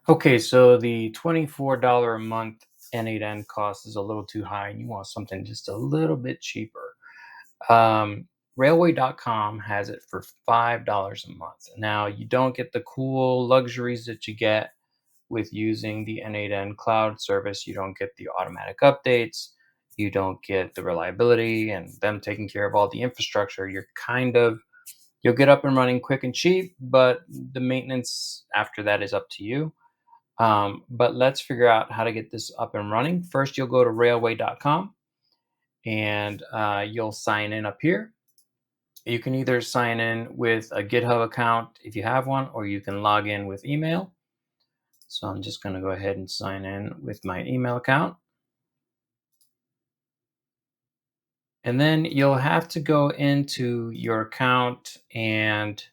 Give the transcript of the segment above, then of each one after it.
Okay, so the $24 a month n8n cost is a little too high, and you want something just a little bit cheaper. Railway.com has it for $5 a month. Now, you don't get the cool luxuries that you get with using the n8n cloud service. You don't get the automatic updates, you don't get the reliability and them taking care of all the infrastructure. You'll get up and running quick and cheap, but the maintenance after that is up to you. But let's figure out how to get this up and running. First, you'll go to railway.com and you'll sign in up here. You can either sign in with a GitHub account if you have one, or you can log in with email. So I'm just going to go ahead and sign in with my email account. And then you'll have to go into your account and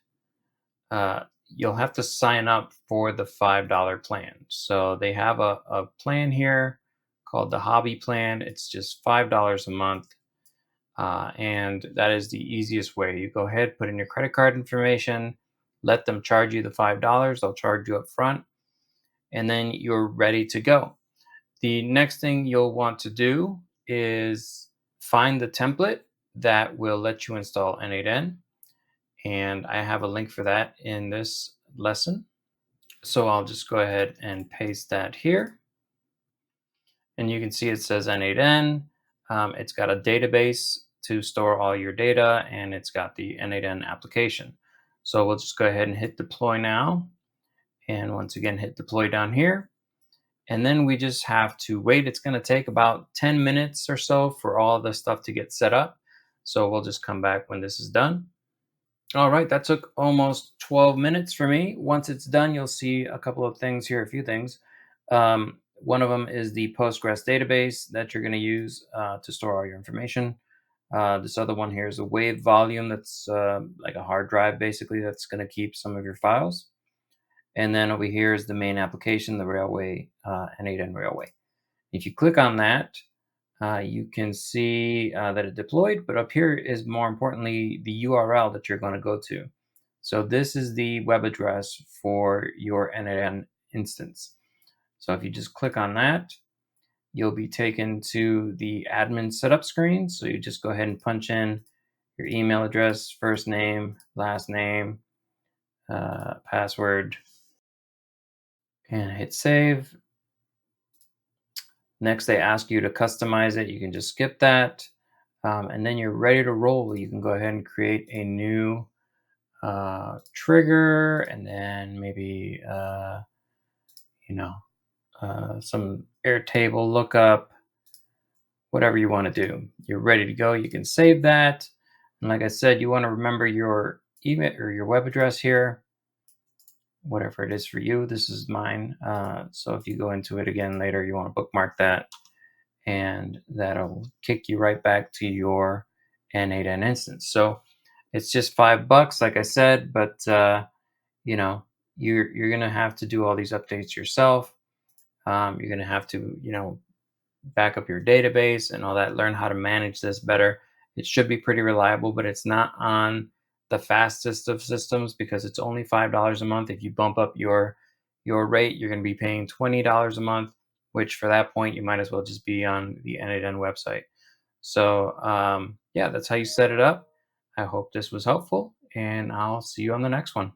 you'll have to sign up for the $5 plan. So they have a plan here called the hobby plan. It's just $5 a month. And that is the easiest way. You go ahead, put in your credit card information, let them charge you the $5. They'll charge you up front, and then you're ready to go. The next thing you'll want to do is find the template that will let you install n8n. And I have a link for that in this lesson. So I'll just go ahead and paste that here. And you can see it says n8n. It's got a database to store all your data, and it's got the n8n application. So we'll just go ahead and hit deploy now. And once again, hit deploy down here. And then we just have to wait. It's going to take about 10 minutes or so for all the stuff to get set up. So we'll just come back when this is done. All right, that took almost 12 minutes for me. Once it's done, you'll see a couple of things here, a few things. One of them is the Postgres database that you're going to use to store all your information. This other one here is a wave volume that's like a hard drive, basically, that's going to keep some of your files. And then over here is the main application, the Railway, n8n Railway. If you click on that, you can see that it deployed, but up here is more importantly the URL that you're going to go to. So this is the web address for your n8n instance. So if you just click on that, you'll be taken to the admin setup screen. So you just go ahead and punch in your email address, first name, last name, password, and hit save. Next, they ask you to customize it. You can just skip that. And then you're ready to roll. You can go ahead and create a new trigger, and then maybe, you know, some Airtable lookup, whatever you want to do. You're ready to go. You can save that. And like I said, you want to remember your email or your web address here, whatever it is for you. This is mine. So if you go into it again later, you want to bookmark that, and that'll kick you right back to your n8n instance. So it's just $5, like I said, but you know, you're gonna have to do all these updates yourself. You're gonna have to, back up your database and all that, learn how to manage this better. It should be pretty reliable, but it's not on the fastest of systems because it's only $5 a month. If you bump up your rate, you're going to be paying $20 a month, which for that point you might as well just be on the n8n website. So yeah, that's how you set it up. I hope this was helpful, and I'll see you on the next one.